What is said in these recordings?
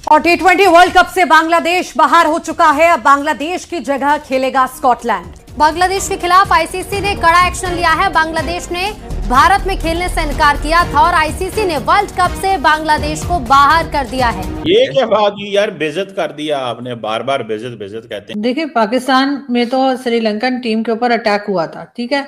और टी20 world cup से बांग्लादेश बाहर हो चुका है। अब बांग्लादेश की जगह खेलेगा स्कॉटलैंड। बांग्लादेश के खिलाफ आईसीसी ने कड़ा एक्शन लिया है। बांग्लादेश ने भारत में खेलने से इनकार किया था और आईसीसी ने वर्ल्ड कप से बांग्लादेश को बाहर कर दिया है। ये क्या बात हुई यार, बेइज्जत कर दिया आपने, बार बार बेइज्जत बेइज्जत कहते हैं। देखिए, पाकिस्तान में तो श्रीलंकन टीम के ऊपर अटैक हुआ था, ठीक है।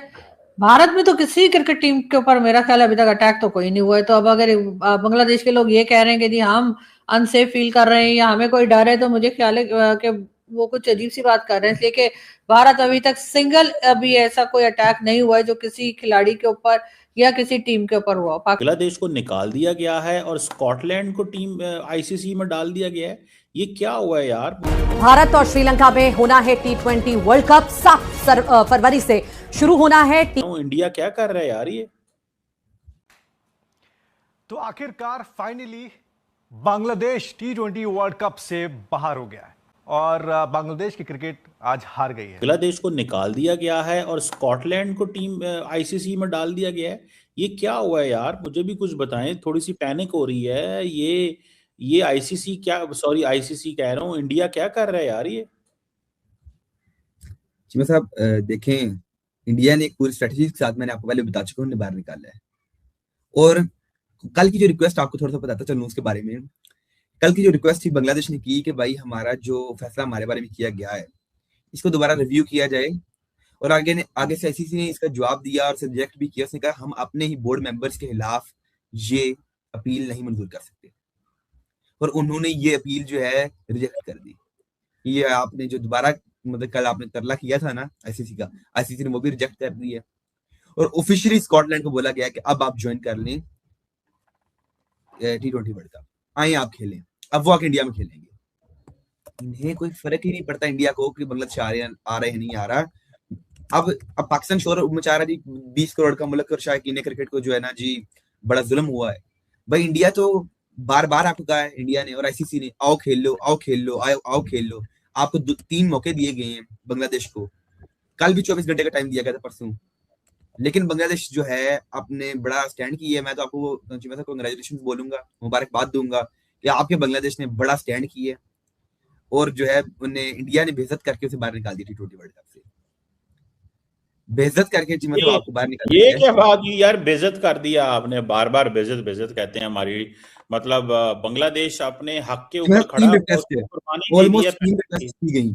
भारत में तो किसी क्रिकेट टीम के ऊपर मेरा ख्याल अभी तक अटैक तो कोई नहीं हुआ है। तो अब अगर बांग्लादेश के लोग ये कह रहे हैं कि जी हम अनसेफ फील कर रहे हैं या हमें कोई डर है, तो मुझे ख्याल है कि वो कुछ अजीब सी बात कर रहे हैं, इसलिए कि भारत अभी तक सिंगल अभी ऐसा कोई अटैक नहीं हुआ है जो किसी खिलाड़ी के ऊपर या किसी टीम के ऊपर हुआ। बांग्लादेश को निकाल दिया गया है और स्कॉटलैंड को टीम आईसीसी में डाल दिया गया है। ये क्या हुआ है यार? भारत और श्रीलंका में होना है टी20 वर्ल्ड कप। 7 फरवरी से शुरू होना है। इंडिया क्या कर रहा है यार ये? तो आखिरकार फाइनली बांग्लादेश टी20 वर्ल्ड कप से बाहर हो गया है और बांग्लादेश की क्रिकेट आज हार गई है। बांग्लादेश को निकाल दिया गया है और स्कॉटलैंड को टीम आईसीसी में डाल दिया गया है। ये क्या हुआ है यार? मुझे भी कुछ बताएं, थोड़ी सी पैनिक हो रही है। ये आईसीसी क्या, सॉरी आईसीसी कह रहा हूँ, इंडिया क्या कर रहा है यार ये? जी साहब, देखें, इंडिया ने एक पूरी स्ट्रेटजी के साथ, मैंने आपको पहले बता चुका हूँ, बाहर निकाला है। और कल की जो रिक्वेस्ट, आपको थोड़ा सा बताता चलूँ उसके बारे में। कल की जो रिक्वेस्ट थी बांग्लादेश ने की कि भाई हमारा जो फैसला हमारे बारे में किया गया है इसको दोबारा रिव्यू किया जाए। और आगे से आईसीसी ने इसका जवाब दिया और रिजेक्ट भी किया। उसने कहा हम अपने ही बोर्ड मेंबर्स के खिलाफ ये अपील नहीं मंजूर कर सकते, और उन्होंने ये अपील जो है रिजेक्ट कर दी। ये आपने जो दोबारा मतलब कल आपने तरला किया था ना आईसीसी का, आईसीसी ने वो भी रिजेक्ट कर दी है। और ऑफिशियली स्कॉटलैंड को बोला गया है कि अब आप ज्वाइन कर लें टी20 वर्ल्ड कप, आए आप खेलें। अब वो आके इंडिया में खेलेंगे। इन्हें कोई फर्क ही नहीं पड़ता इंडिया को कि बांग्लादेश आ रहे हैं नहीं आ रहा। अब पाकिस्तान शोर मचा रहा जी, 20 करोड़ का मुल्क और शायकीन क्रिकेट को जो है ना जी बड़ा जुल्म हुआ है। भाई इंडिया तो बार बार आपको कहा है इंडिया ने और आईसीसी ने, आओ खेल लो, आओ खेल लो, आओ खेल लो। आपको 3 मौके दिए गए हैं बांग्लादेश को। कल भी 24 घंटे का टाइम दिया गया था परसों, लेकिन बांग्लादेश जो है आपने बड़ा स्टैंड किया है। मैं तो आपको कांग्रेचुलेशन बोलूंगा, मुबारकबाद दूंगा कि आपके बांग्लादेश ने बड़ा स्टैंड किया और जो है उन्हें इंडिया ने बेइज्जत करके उसे बाहर निकाल दिया टी20 वर्ल्ड कप से। बेइज्जत करके जी, मतलब आपको बाहर निकाल दिया। ये क्या बात हुई यार, बेइज्जत कर दिया आपने, बार बार बेइज्जत बेइज्जत कहते हैं हमारी। मतलब बांग्लादेश अपने हक के ऊपर खड़ा, ऑलमोस्ट 3 रिक्वेस्ट की गई,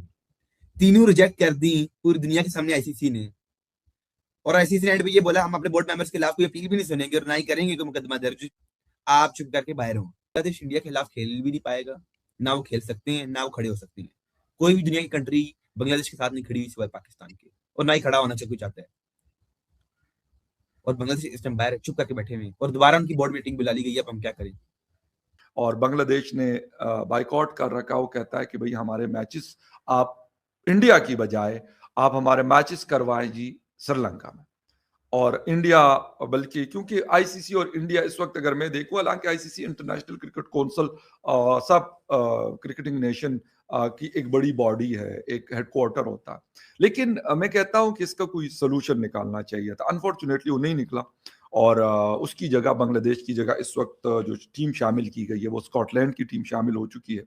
तीनों रिजेक्ट कर दी पूरी दुनिया के सामने आईसीसी ने। और आईसीसी ने एंड पे ये बोला हम अपने बोर्ड मेंबर्स के खिलाफ कोई अपील भी नहीं सुनेंगे और ना ही करेंगे कोई मुकदमा दर्ज। आप चुप करके बाहर हो। बांग्लादेश इंडिया के खिलाफ खेल भी नहीं पाएगा, ना वो खेल सकते हैं, ना वो खड़े हो सकते हैं। कोई भी दुनिया की कंट्री बांग्लादेश के साथ नहीं खड़ी हुई सिवाय पाकिस्तान के, और ना ही खड़ा होना चाहिए कोई चाहता है। और बांग्लादेश इस टाइम बाहर चुप करके बैठे हुए और दोबारा उनकी बोर्ड मीटिंग बुला ली गई है। अब हम क्या करें? और बांग्लादेश ने बाइकआउट कर रखा। वो कहता है कि भाई हमारे मैचेस आप इंडिया की बजाय आप हमारे मैचेस करवाएं जी श्रीलंका में। और इंडिया, बल्कि क्योंकि आईसीसी और इंडिया इस वक्त अगर मैं देखूं, हालांकि आईसीसी इंटरनेशनल क्रिकेट काउंसिल सब क्रिकेटिंग नेशन की एक बड़ी बॉडी है, एक हेडक्वार्टर होता है, लेकिन मैं कहता हूं कि इसका कोई सोल्यूशन निकालना चाहिए था। अनफॉर्चुनेटली वो नहीं निकला और उसकी जगह, बांग्लादेश की जगह इस वक्त जो टीम शामिल की गई है वो स्कॉटलैंड की टीम शामिल हो चुकी है।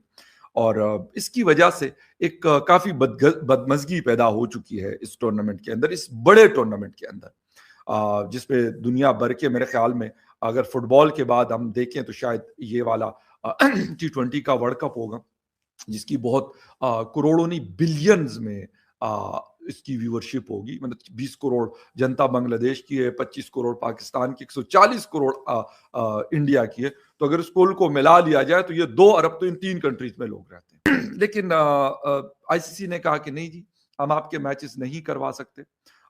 और इसकी वजह से एक काफी बदमजगी पैदा हो चुकी है इस टूर्नामेंट के अंदर, इस बड़े टूर्नामेंट के अंदर, जिसपे दुनिया भर के, मेरे ख्याल में अगर फुटबॉल के बाद हम देखें तो शायद ये वाला टी20 का वर्ल्ड कप होगा, जिसकी बहुत करोड़ों नहीं बिलियंस में इसकी व्यूअरशिप होगी। मतलब 20 करोड़ जनता बांग्लादेश की है, 25 करोड़ पाकिस्तान की, 140 करोड़ इंडिया की है। तो अगर इस पोल को मिला लिया जाए तो ये 2 अरब तो इन 3 कंट्रीज में लोग रहते हैं। लेकिन आईसीसी ने कहा कि नहीं जी, हम आपके मैचेस नहीं करवा सकते।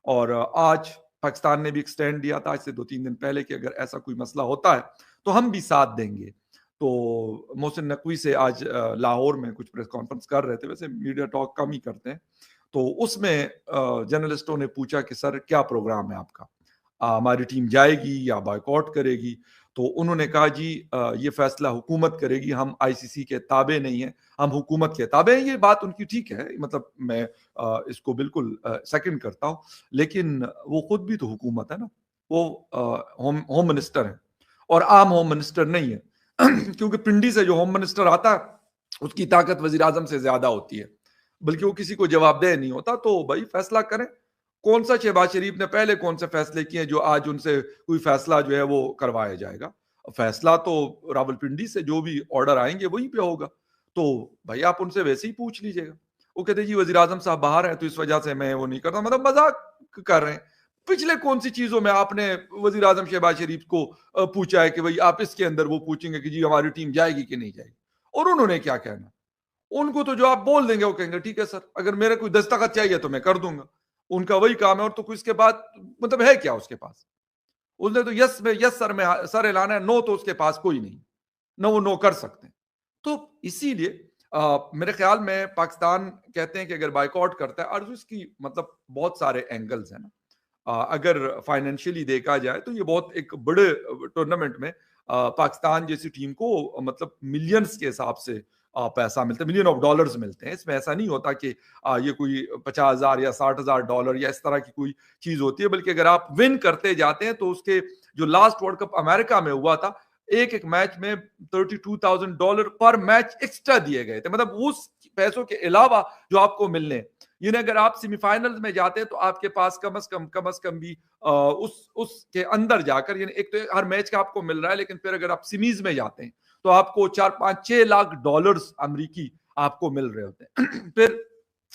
और आज पाकिस्तान ने भी एक स्टैंड दिया था आज से 2-3 दिन पहले कि अगर ऐसा कोई मसला होता है तो हम भी साथ देंगे। तो मोहसिन नकवी से आज लाहौर में कुछ प्रेस कॉन्फ्रेंस कर रहे थे, वैसे मीडिया टॉक कम ही करते हैं, तो उसमें जर्नलिस्टों ने पूछा कि सर क्या प्रोग्राम है आपका, हमारी टीम जाएगी या बायकॉट करेगी? तो उन्होंने कहा जी ये फैसला हुकूमत करेगी, हम आईसीसी के ताबे नहीं हैं, हम हुकूमत के ताबे हैं। ये बात उनकी ठीक है, मतलब मैं इसको बिल्कुल सेकंड करता हूँ, लेकिन वो खुद भी तो हुकूमत है ना, वो होम मिनिस्टर है और आम होम मिनिस्टर नहीं है। क्योंकि पिंडी से जो होम मिनिस्टर आता है उसकी ताकत वजीर आजम से ज्यादा होती है, बल्कि वो किसी को जवाबदेह नहीं होता। तो भाई फैसला करें। कौन सा शहबाज शरीफ ने पहले कौन से फैसले किए जो आज उनसे कोई फैसला जो है वो करवाया जाएगा? फैसला तो रावलपिंडी से जो भी ऑर्डर आएंगे वहीं पे होगा। तो भाई आप उनसे वैसे ही पूछ लीजिएगा। वो कहते जी वजीर आजम साहब बाहर हैं तो इस वजह से मैं वो नहीं करता, मतलब मजाक कर रहे हैं। पिछले कौन सी चीजों में आपने वजीर आजम शहबाज शरीफ को पूछा है कि भाई आप इसके अंदर वो पूछेंगे कि जी हमारी टीम जाएगी कि नहीं जाएगी? और उन्होंने क्या कहना? उनको तो जो आप बोल देंगे वो कहेंगे ठीक है सर, अगर मेरे कोई दस्तखत चाहिए तो मैं कर दूंगा। उनका वही काम है। और तो इसके बाद मतलब है क्या उसके पास? उसने तो यस में यस सर में सर ऐलाना है, नो तो उसके पास कोई नहीं, न वो नो कर सकते। तो इसीलिए मेरे ख्याल में पाकिस्तान कहते हैं कि अगर बाइकआउट करता है, और इसकी मतलब बहुत सारे एंगल्स हैं ना। अगर फाइनेंशियली देखा जाए तो ये बहुत एक बड़े टूर्नामेंट में पाकिस्तान जैसी टीम को मतलब मिलियंस के हिसाब से पैसा मिलता है, $1 मिलियन मिलते हैं। इसमें ऐसा नहीं होता कि ये कोई 50,000 या $60,000 या इस तरह की कोई चीज होती है, बल्कि अगर आप विन करते जाते हैं तो उसके जो लास्ट वर्ल्ड कप अमेरिका में हुआ था, एक मैच में $32,000 पर मैच एक्स्ट्रा दिए गए थे। मतलब उस पैसों के अलावा जो आपको मिलने, यानी अगर आप सेमीफाइनल में जाते हैं तो आपके पास कम अज कम भी उसके अंदर जाकर, यानी एक तो हर मैच का आपको मिल रहा है, लेकिन फिर अगर आप सेमीज में जाते हैं तो आपको 4-5-6 लाख डॉलर्स अमेरिकी आपको मिल रहे होते हैं। फिर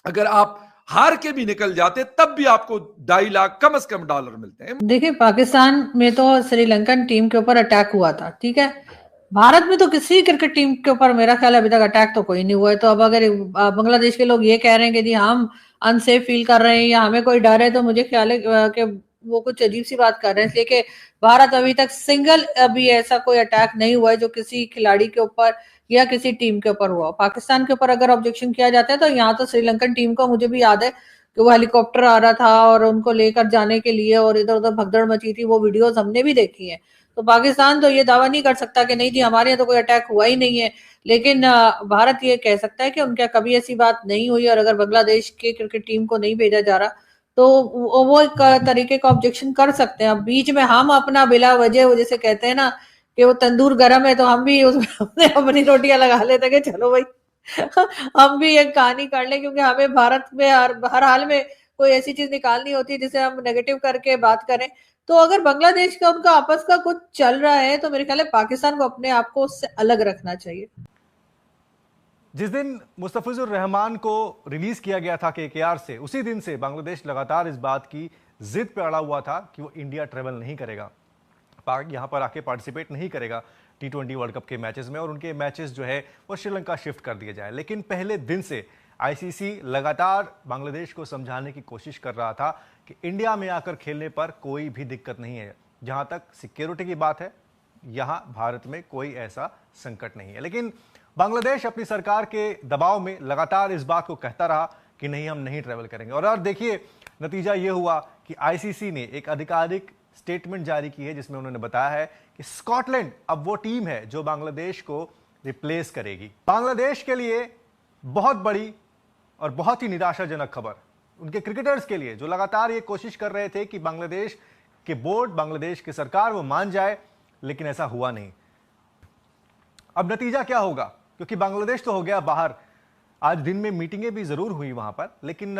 अगर आप हार के भी निकल जाते तब भी आपको 2.5 लाख कम से कम डॉलर मिलते हैं। देखिए, पाकिस्तान में तो श्रीलंकन टीम के ऊपर अटैक हुआ था, ठीक है। भारत में तो किसी क्रिकेट टीम के ऊपर मेरा ख्याल अभी तक अटैक तो कोई नहीं हुआ है। तो अब अगर बांग्लादेश के लोग ये कह रहे हैं कि जी हम अनसेफ फील कर रहे हैं या हमें कोई डर है, तो मुझे ख्याल है कि वो कुछ अजीब सी बात कर रहे हैं, इसलिए कि भारत अभी तक सिंगल अभी ऐसा कोई अटैक नहीं हुआ है जो किसी खिलाड़ी के ऊपर या किसी टीम के ऊपर हुआ। पाकिस्तान के ऊपर अगर ऑब्जेक्शन किया जाता है तो यहाँ तो श्रीलंकन टीम को मुझे भी याद है कि वो हेलीकॉप्टर आ रहा था और उनको लेकर जाने के लिए और इधर उधर भगदड़ मची थी, वो वीडियोस हमने भी देखी है। तो पाकिस्तान तो ये दावा नहीं कर सकता कि नहीं जी हमारे यहाँ तो कोई अटैक हुआ ही नहीं है, लेकिन भारत ये कह सकता है कि उनके कभी ऐसी बात नहीं हुई। और अगर बांग्लादेश की क्रिकेट टीम को नहीं भेजा जा रहा तो वो एक तरीके का ऑब्जेक्शन कर सकते हैं। अब बीच में हम अपना बिला वजह, वो जैसे कहते हैं ना कि वो तंदूर गर्म है तो हम भी उसमें अपनी रोटियां लगा लेते कि चलो भाई हम भी एक कहानी कर लें, क्योंकि हमें भारत में हर हाल में कोई ऐसी चीज निकालनी होती है जिसे हम नेगेटिव करके बात करें। तो अगर बांग्लादेश का उनका आपस का कुछ चल रहा है तो मेरे ख्याल है पाकिस्तान को अपने आप को उससे अलग रखना चाहिए। जिस दिन मुस्तफिजुर रहमान को रिलीज किया गया था KKR से, उसी दिन से बांग्लादेश लगातार इस बात की जिद पे अड़ा हुआ था कि वो इंडिया ट्रेवल नहीं करेगा, यहां पर आके पार्टिसिपेट नहीं करेगा T20 वर्ल्ड कप के मैचेस में, और उनके मैचेस जो है वो श्रीलंका शिफ्ट कर दिए जाए। लेकिन पहले दिन से ICC लगातार बांग्लादेश को समझाने की कोशिश कर रहा था कि इंडिया में आकर खेलने पर कोई भी दिक्कत नहीं है। जहां तक सिक्योरिटी की बात है, यहां भारत में कोई ऐसा संकट नहीं है। लेकिन बांग्लादेश अपनी सरकार के दबाव में लगातार इस बात को कहता रहा कि नहीं, हम नहीं ट्रैवल करेंगे। और देखिए नतीजा यह हुआ कि ICC ने एक आधिकारिक स्टेटमेंट जारी की है जिसमें उन्होंने बताया है कि स्कॉटलैंड अब वो टीम है जो बांग्लादेश को रिप्लेस करेगी। बांग्लादेश के लिए बहुत बड़ी और बहुत ही निराशाजनक खबर, उनके क्रिकेटर्स के लिए जो लगातार ये कोशिश कर रहे थे कि बांग्लादेश के बोर्ड, बांग्लादेश की सरकार वो मान जाए, लेकिन ऐसा हुआ नहीं। अब नतीजा क्या होगा, क्योंकि बांग्लादेश तो हो गया बाहर। आज दिन में मीटिंगें भी जरूर हुई वहां पर, लेकिन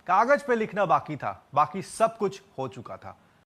कागज पे लिखना बाकी था, बाकी सब कुछ हो चुका था।